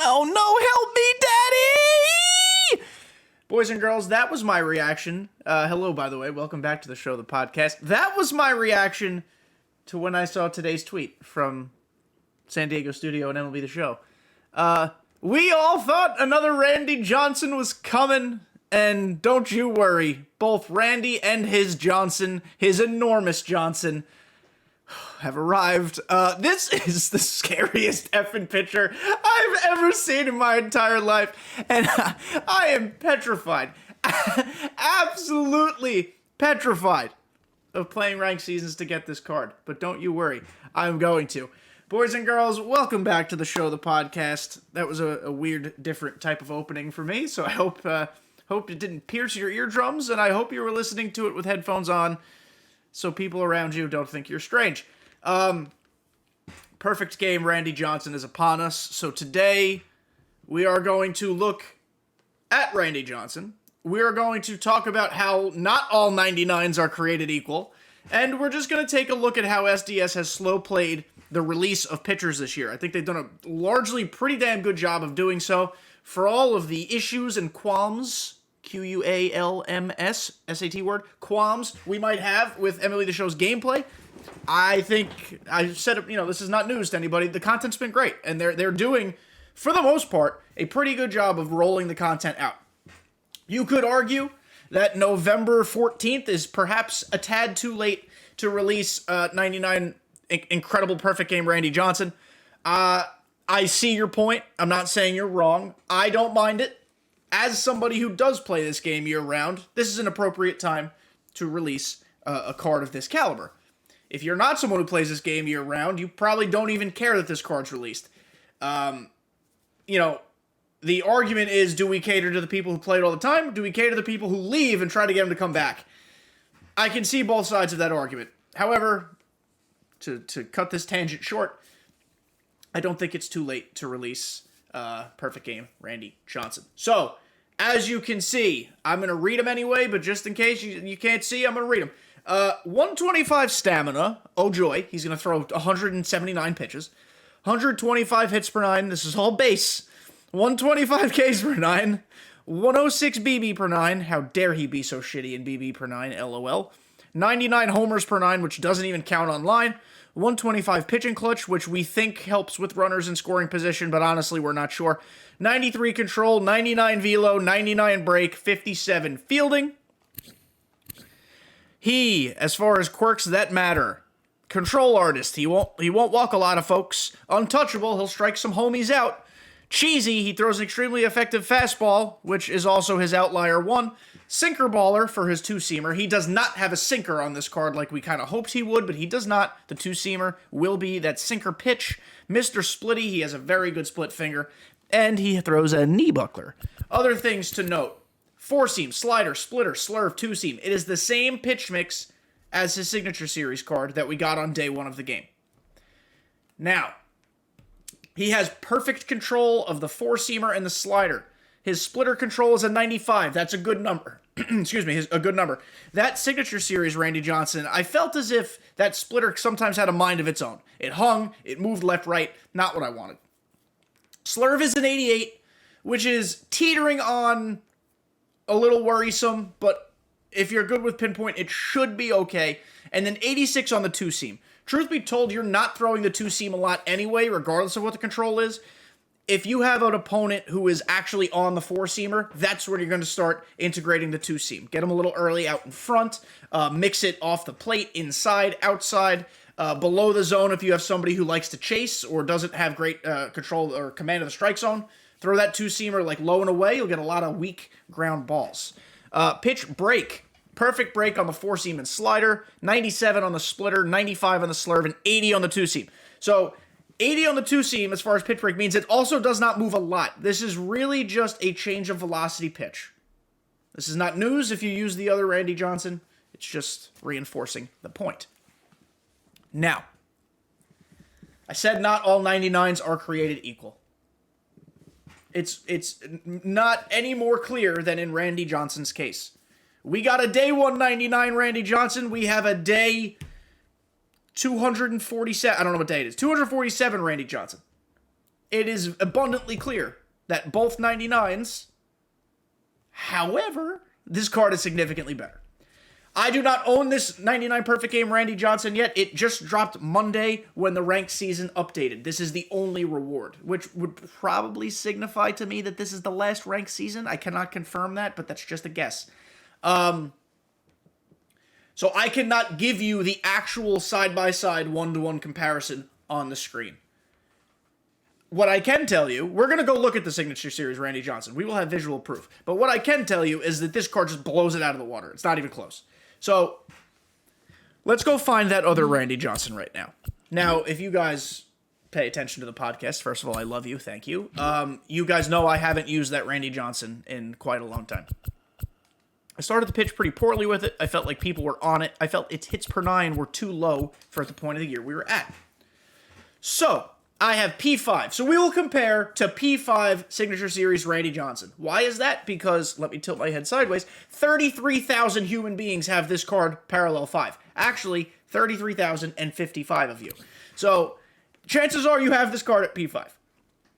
Oh no, help me, Daddy! Boys and girls, that was my reaction. Hello, by the way. Welcome back to the show, the podcast. That was my reaction to when I saw today's tweet from San Diego Studio and MLB The Show. We all thought another Randy Johnson was coming, and don't you worry. Both Randy and his Johnson, his enormous Johnson, have arrived. This is the scariest effing pitcher I've ever seen in my entire life, and I am petrified, absolutely petrified of playing ranked seasons to get this card, but don't you worry, I'm going to. Boys and girls, welcome back to the show, the podcast. That was a weird, different type of opening for me, so I hope it didn't pierce your eardrums, and I hope you were listening to it with headphones on so people around you don't think you're strange. Perfect game, Randy Johnson is upon us. So today, we are going to look at Randy Johnson. We are going to talk about how not all 99s are created equal. And we're just going to take a look at how SDS has slow played the release of pitchers this year. I think they've done a largely pretty damn good job of doing so. For all of the issues and qualms, Qualms, SAT word, qualms we might have with MLB The Show's gameplay, I think I said, this is not news to anybody. The content's been great, and they're doing, for the most part, a pretty good job of rolling the content out. You could argue that November 14th is perhaps a tad too late to release 99 incredible perfect game Randy Johnson. I see your point. I'm not saying you're wrong. I don't mind it. As somebody who does play this game year-round, this is an appropriate time to release a card of this caliber. If you're not someone who plays this game year-round, you probably don't even care that this card's released. The argument is, do we cater to the people who play it all the time? Do we cater to the people who leave and try to get them to come back? I can see both sides of that argument. However, to cut this tangent short, I don't think it's too late to release perfect game Randy Johnson. So, as you can see, I'm going to read them anyway, but just in case you can't see, I'm going to read them. 125 stamina. Oh joy, he's going to throw 179 pitches. 125 hits per nine. This is all base. 125 Ks per nine. 106 BB per nine. How dare he be so shitty in BB per nine, LOL. 99 homers per nine, which doesn't even count on line. 125 pitching clutch, which we think helps with runners in scoring position, but honestly, we're not sure. 93 control, 99 velo, 99 break, 57 fielding. He, as far as quirks that matter, control artist. He won't walk a lot of folks. Untouchable. He'll strike some homies out. Cheesy. He throws an extremely effective fastball, which is also his outlier one. Sinker baller for his two-seamer. He does not have a sinker on this card like we kind of hoped he would, but he does not. The two-seamer will be that sinker pitch. Mr. Splitty. He has a very good split finger, and he throws a knee buckler. Other things to note. Four-seam, slider, splitter, slurve, two-seam. It is the same pitch mix as his Signature Series card that we got on day one of the game. Now, he has perfect control of the four-seamer and the slider. His splitter control is a 95. That's a good number. Excuse me, a good number. That Signature Series Randy Johnson, I felt as if that splitter sometimes had a mind of its own. It hung, it moved left-right, not what I wanted. Slurve is an 88, which is teetering on a little worrisome, but if you're good with pinpoint, it should be okay. And then 86 on the two-seam. Truth be told, you're not throwing the two-seam a lot anyway, regardless of what the control is. If you have an opponent who is actually on the four-seamer, that's where you're going to start integrating the two-seam. Get them a little early out in front, mix it off the plate, inside, outside, below the zone if you have somebody who likes to chase or doesn't have great control or command of the strike zone. Throw that two-seamer like low and away, you'll get a lot of weak ground balls. Pitch break. Perfect break on the four-seam and slider. 97 on the splitter, 95 on the slurve, and 80 on the two-seam. So 80 on the two-seam as far as pitch break means it also does not move a lot. This is really just a change of velocity pitch. This is not news if you use the other Randy Johnson. It's just reinforcing the point. Now, I said not all 99s are created equal. It's not any more clear than in Randy Johnson's case. We got a day 199 Randy Johnson. We have a day 247. I don't know what day it is. 247 Randy Johnson. it is abundantly clear that both 99s, however, this card is significantly better. I do not own this 99 Perfect Game Randy Johnson yet. It just dropped Monday when the ranked season updated. This is the only reward, which would probably signify to me that this is the last ranked season. I cannot confirm that, but that's just a guess. So I cannot give you the actual side-by-side one-to-one comparison on the screen. What I can tell you, we're going to go look at the Signature Series Randy Johnson. We will have visual proof. But what I can tell you is that this card just blows it out of the water. It's not even close. So, let's go find that other Randy Johnson right now. Now, if you guys pay attention to the podcast, first of all, I love you. Thank you. You guys know I haven't used that Randy Johnson in quite a long time. I started the pitch pretty poorly with it. I felt like people were on it. I felt its hits per 9 were too low for the point of the year we were at. So, I have P5. So we will compare to P5 Signature Series Randy Johnson. Why is that? Because, let me tilt my head sideways, 33,000 human beings have this card Parallel 5. Actually, 33,055 of you. So, chances are you have this card at P5.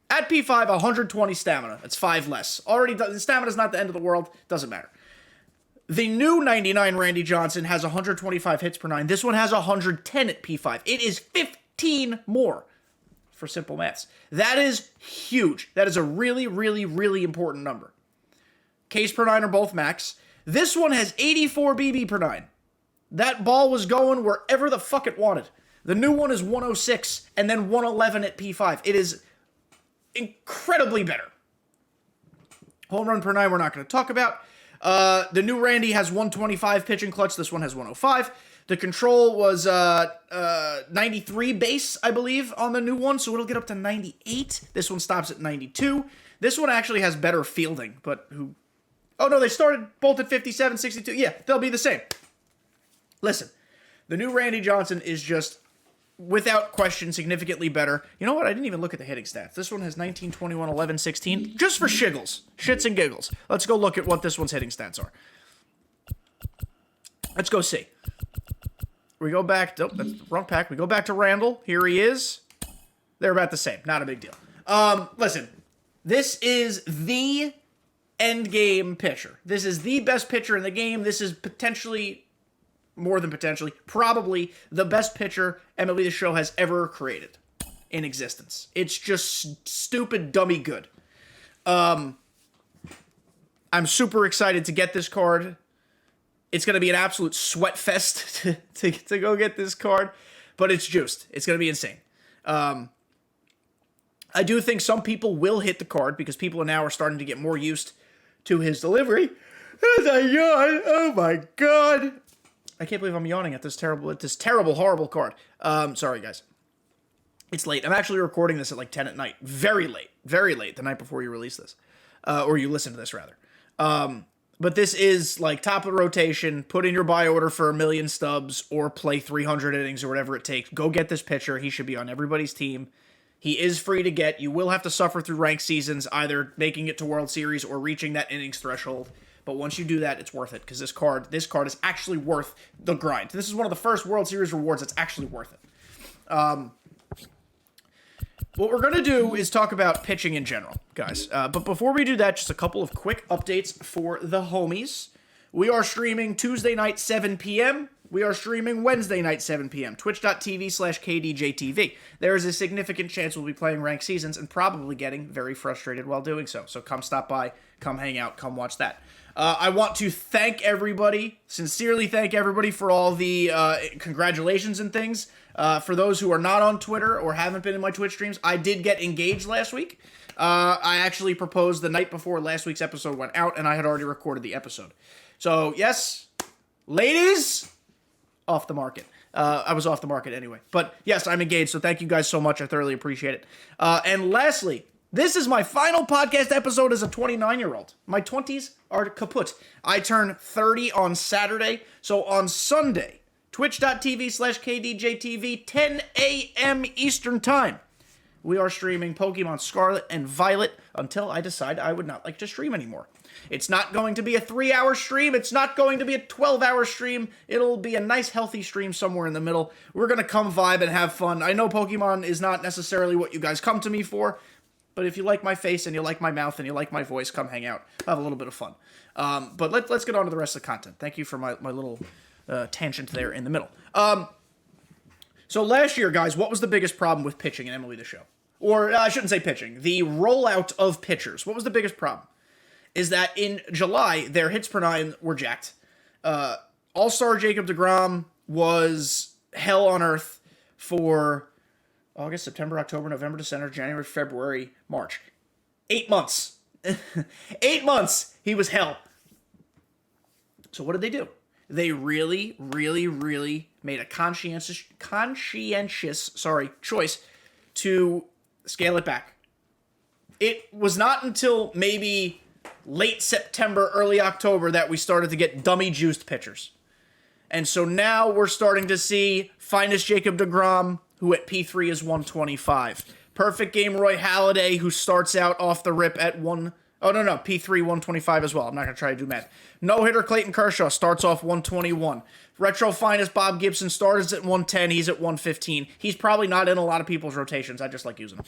At P5, 120 stamina. That's 5 less. Already, stamina's not the end of the world. Doesn't matter. The new 99 Randy Johnson has 125 hits per 9. This one has 110 at P5. It is 15 more. For simple maths. That is huge. That is a really, really, really important number. Ks per 9 are both max. This one has 84 BB per 9. That ball was going wherever the fuck it wanted. The new one is 106 and then 111 at P5. It is incredibly better. Home run per 9 we're not going to talk about. The new Randy has 125 pitching clutch. This one has 105. The control was 93 base, I believe, on the new one, so it'll get up to 98. This one stops at 92. This one actually has better fielding, but who... Oh, no, they started both at 57, 62. Yeah, they'll be the same. Listen, the new Randy Johnson is just, without question, significantly better. You know what? I didn't even look at the hitting stats. This one has 19, 21, 11, 16, just for shiggles. Shits and giggles. Let's go look at what this one's hitting stats are. Let's go see. We go back to, that's the wrong pack. We go back to Randall. Here he is. They're about the same. Not a big deal. Listen, this is the end game pitcher. This is the best pitcher in the game. This is potentially, more than potentially, probably the best pitcher MLB The Show has ever created in existence. It's just stupid, dummy good. I'm super excited to get this card. It's going to be an absolute sweat fest to go get this card, but it's juiced. It's going to be insane. I do think some people will hit the card because people now are starting to get more used to his delivery. As I yawn, oh my god. I can't believe I'm yawning at this terrible, horrible card. Sorry, guys. It's late. I'm actually recording this at like 10 at night. Very late, the night before you release this. Or you listen to this, rather. But this is like top of the rotation. Put in your buy order for 1 million stubs or play 300 innings or whatever it takes. Go get this pitcher. He should be on everybody's team. He is free to get. You will have to suffer through ranked seasons, either making it to World Series or reaching that innings threshold. But once you do that, it's worth it because this card is actually worth the grind. This is one of the first World Series rewards that's actually worth it. What we're going to do is talk about pitching in general, guys. But before we do that, just a couple of quick updates for the homies. We are streaming Tuesday night, 7 p.m. We are streaming Wednesday night, 7 p.m. Twitch.tv/kdjTV. There is a significant chance we'll be playing ranked seasons and probably getting very frustrated while doing so. So come stop by, come hang out, come watch that. I want to thank everybody, sincerely thank everybody for all the congratulations and things. For those who are not on Twitter or haven't been in my Twitch streams, I did get engaged last week. I actually proposed the night before last week's episode went out, and I had already recorded the episode. So, yes, ladies, off the market. I was off the market anyway. But, yes, I'm engaged, so thank you guys so much. I thoroughly appreciate it. And lastly, this is my final podcast episode as a 29-year-old. My 20s are kaput. I turn 30 on Saturday, so on Sunday, twitch.tv/kdjTV, 10 a.m. Eastern Time. We are streaming Pokemon Scarlet and Violet until I decide I would not like to stream anymore. It's not going to be a 3-hour stream. It's not going to be a 12-hour stream. It'll be a nice, healthy stream somewhere in the middle. We're going to come vibe and have fun. I know Pokemon is not necessarily what you guys come to me for, But if you like my face and you like my mouth and you like my voice, come hang out. Have a little bit of fun. But let's get on to the rest of the content. Thank you for my little tangent there in the middle. So last year, guys, what was the biggest problem with pitching in MLB The Show? Or I shouldn't say pitching. The rollout of pitchers. What was the biggest problem? Is that in July, their hits per nine were jacked. All-Star Jacob deGrom was hell on earth for August, September, October, November, December, January, February, March. 8 months. 8 months, he was hell. So what did they do? They really, really, really made a conscientious choice to scale it back. It was not until maybe late September, early October that we started to get dummy-juiced pitchers. And so now we're starting to see finest Jacob deGrom, who at P3 is 125. Perfect game Roy Halladay, who starts out off the rip at P3 125 as well. I'm not going to try to do math. No-hitter Clayton Kershaw starts off 121. Retro finest Bob Gibson starts at 110. He's at 115. He's probably not in a lot of people's rotations. I just like using him.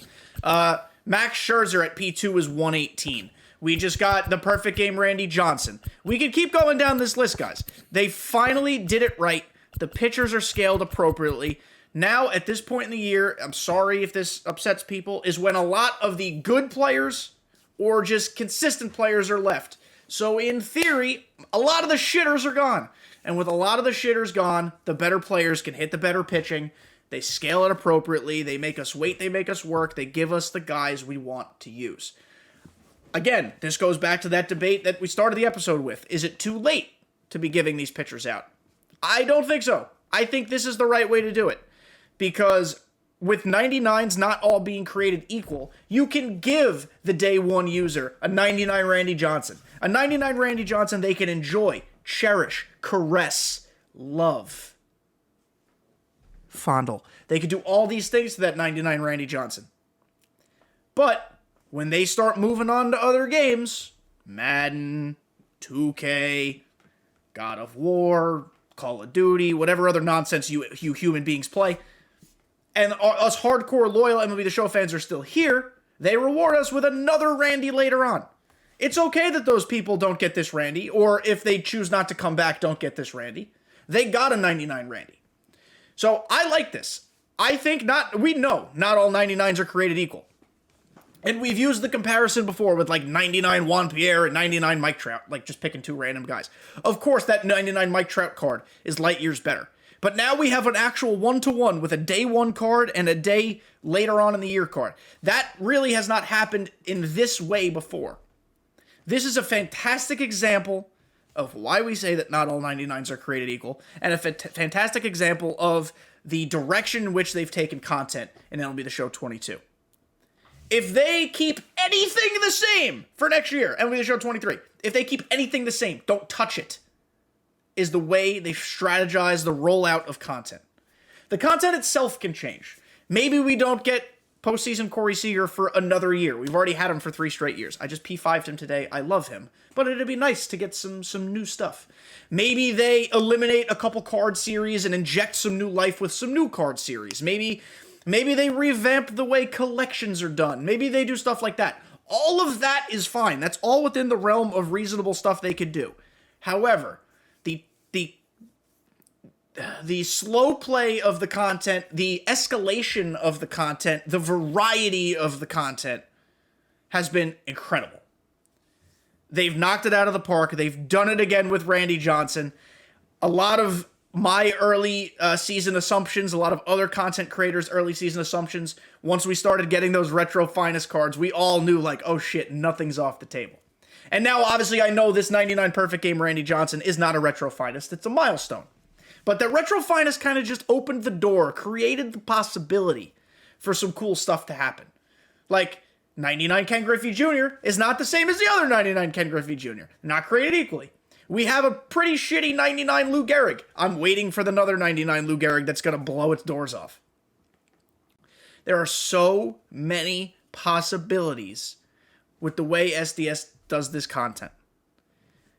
Max Scherzer at P2 is 118. We just got the perfect game Randy Johnson. We could keep going down this list, guys. They finally did it right. The pitchers are scaled appropriately. Now, at this point in the year, I'm sorry if this upsets people, is when a lot of the good players or just consistent players are left. So in theory, a lot of the shitters are gone. And with a lot of the shitters gone, the better players can hit the better pitching. They scale it appropriately. They make us wait. They make us work. They give us the guys we want to use. Again, this goes back to that debate that we started the episode with. Is it too late to be giving these pitchers out? I don't think so. I think this is the right way to do it. Because with 99s not all being created equal, you can give the day one user a 99 Randy Johnson. A 99 Randy Johnson they can enjoy, cherish, caress, love, fondle. They could do all these things to that 99 Randy Johnson. But when they start moving on to other games, Madden, 2K, God of War, Call of Duty, whatever other nonsense you human beings play, and us hardcore loyal MLB The Show fans are still here, they reward us with another Randy later on. It's okay that those people don't get this Randy, or if they choose not to come back, don't get this Randy. They got a 99 Randy. So I like this. I think we know not all 99s are created equal. And we've used the comparison before with like 99 Juan Pierre and 99 Mike Trout, like just picking two random guys. Of course, that 99 Mike Trout card is light years better. But now we have an actual one-to-one with a day one card and a day later on in the year card. That really has not happened in this way before. This is a fantastic example of why we say that not all 99s are created equal, and a fantastic example of the direction in which they've taken content in MLB The Show 22. If they keep anything the same for next year, MLB The Show 23, if they keep anything the same, don't touch it, is the way they strategize the rollout of content. The content itself can change. Maybe we don't get postseason Corey Seager for another year. We've already had him for 3 straight years. I just P5'd him today. I love him. But it'd be nice to get some new stuff. Maybe they eliminate a couple card series and inject some new life with some new card series. Maybe they revamp the way collections are done. Maybe they do stuff like that. All of that is fine. That's all within the realm of reasonable stuff they could do. However, the slow play of the content, the escalation of the content, the variety of the content has been incredible. They've knocked it out of the park. They've done it again with Randy Johnson. A lot of my early season assumptions, a lot of other content creators' early season assumptions, once we started getting those retro finest cards, we all knew like, oh shit, nothing's off the table. And now obviously I know this 99 perfect game Randy Johnson is not a retro finest. It's a milestone. But that retro finest kind of just opened the door, created the possibility for some cool stuff to happen. Like, 99 Ken Griffey Jr. is not the same as the other 99 Ken Griffey Jr. Not created equally. We have a pretty shitty 99 Lou Gehrig. I'm waiting for another 99 Lou Gehrig that's going to blow its doors off. There are so many possibilities with the way SDS does this content.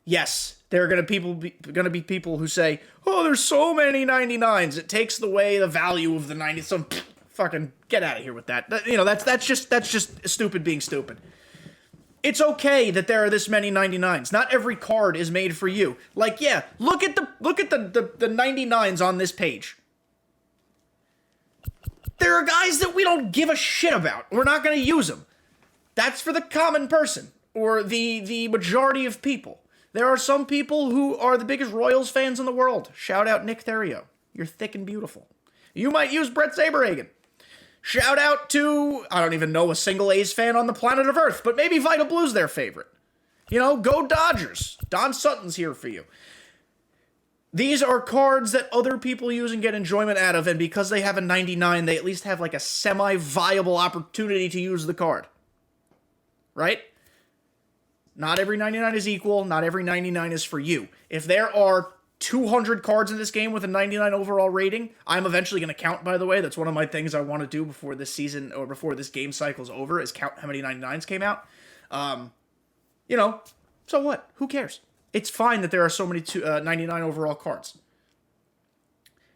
Yes, there are going to be people who say, "Oh, there's so many 99s. It takes away the value of the 90s." So Fucking get out of here with that. That's just stupid being stupid. It's okay that there are this many 99s. Not every card is made for you. Like, yeah, look at the 99s on this page. There are guys that we don't give a shit about. We're not going to use them. That's for the common person, or the majority of people. There are some people who are the biggest Royals fans in the world. Shout out Nick Theriot. You're thick and beautiful. You might use Brett Saberhagen. Shout out to, I don't even know a single A's fan on the planet of Earth, but maybe Vital Blue's their favorite. Go Dodgers. Don Sutton's here for you. These are cards that other people use and get enjoyment out of, and because they have a 99, they at least have like a semi-viable opportunity to use the card. Right? Not every 99 is equal. Not every 99 is for you. If there are 200 cards in this game with a 99 overall rating, I'm eventually going to count, by the way. That's one of my things I want to do before this season, or before this game cycle's over, is count how many 99s came out. So what? Who cares? It's fine that there are so many 99 overall cards.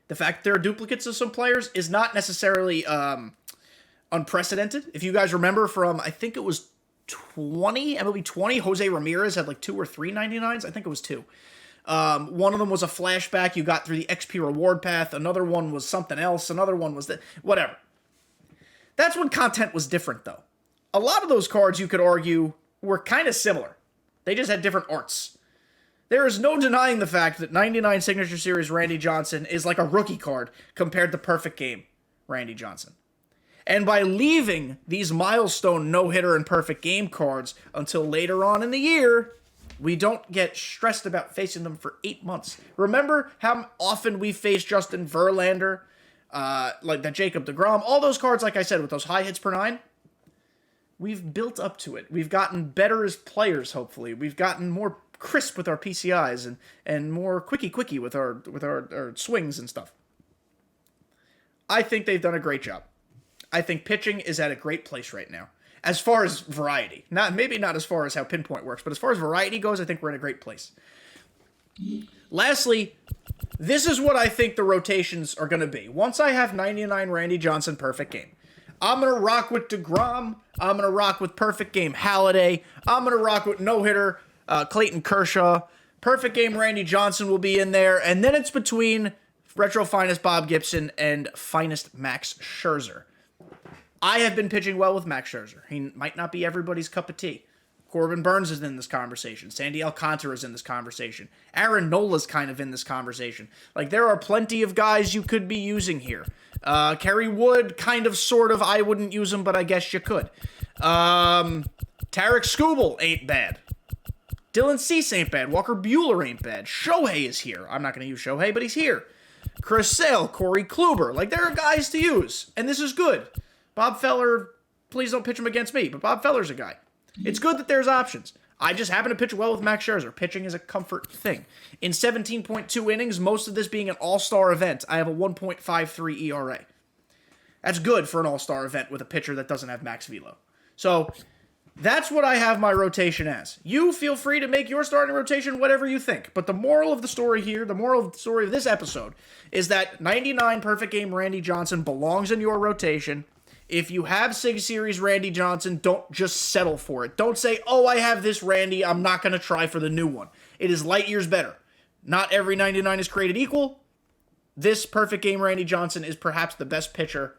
The fact that there are duplicates of some players is not necessarily unprecedented. If you guys remember from, I think it was MLB 20, Jose Ramirez had like 2 or 3 99s. I think it was 2. One of them was a flashback you got through the XP reward path. Another one was something else. Another one was whatever. That's when content was different, though. A lot of those cards, you could argue, were kind of similar. They just had different arts. There is no denying the fact that 99 Signature Series Randy Johnson is like a rookie card compared to Perfect Game Randy Johnson. And by leaving these milestone no-hitter and Perfect Game cards until later on in the year, we don't get stressed about facing them for 8 months. Remember how often we faced Justin Verlander, like that Jacob deGrom, all those cards, like I said, with those high hits per 9? We've built up to it. We've gotten better as players, hopefully. We've gotten more crisp with our PCIs and more quickie with our swings and stuff. I think they've done a great job. I think pitching is at a great place right now. As far as variety. Maybe not as far as how pinpoint works, but as far as variety goes, I think we're in a great place. Lastly, this is what I think the rotations are going to be. Once I have 99 Randy Johnson Perfect Game, I'm going to rock with deGrom. I'm going to rock with Perfect Game Halladay. I'm going to rock with no-hitter Clayton Kershaw. Perfect Game Randy Johnson will be in there. And then it's between Retro Finest Bob Gibson and Finest Max Scherzer. I have been pitching well with Max Scherzer. He might not be everybody's cup of tea. Corbin Burns is in this conversation. Sandy Alcantara is in this conversation. Aaron Nola's kind of in this conversation. Like, there are plenty of guys you could be using here. Kerry Wood, kind of, sort of. I wouldn't use him, but I guess you could. Tarek Skubal ain't bad. Dylan Cease ain't bad. Walker Buehler ain't bad. Shohei is here. I'm not going to use Shohei, but he's here. Chris Sale, Corey Kluber. Like, there are guys to use, and this is good. Bob Feller, please don't pitch him against me, but Bob Feller's a guy. It's good that there's options. I just happen to pitch well with Max Scherzer. Pitching is a comfort thing. In 17.2 innings, most of this being an all-star event, I have a 1.53 ERA. That's good for an all-star event with a pitcher that doesn't have max velo. So, that's what I have my rotation as. You feel free to make your starting rotation whatever you think. But the moral of the story here, the moral of the story of this episode, is that 99 Perfect Game Randy Johnson belongs in your rotation. If you have Sig Series Randy Johnson, don't just settle for it. Don't say, oh, I have this Randy, I'm not going to try for the new one. It is light years better. Not every 99 is created equal. This Perfect Game Randy Johnson is perhaps the best pitcher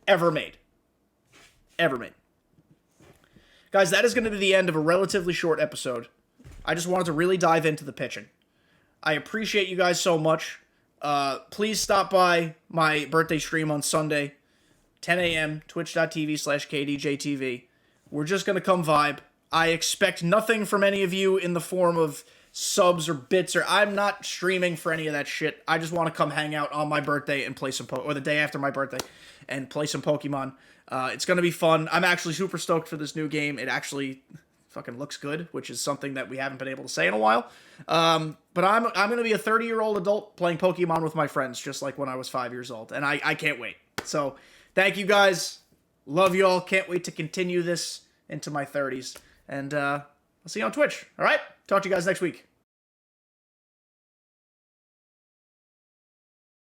ever made. Ever made. Guys, that is going to be the end of a relatively short episode. I just wanted to really dive into the pitching. I appreciate you guys so much. Please stop by my birthday stream on Sunday. 10 a.m., twitch.tv/kdjTV. We're just going to come vibe. I expect nothing from any of you in the form of subs or bits, or I'm not streaming for any of that shit. I just want to come hang out on my birthday and play some or the day after my birthday and play some Pokemon. It's going to be fun. I'm actually super stoked for this new game. It actually fucking looks good, which is something that we haven't been able to say in a while. But I'm going to be a 30-year-old adult playing Pokemon with my friends, just like when I was 5 years old, and I can't wait. So, thank you guys. Love you all. Can't wait to continue this into my 30s. And I'll see you on Twitch. All right? Talk to you guys next week.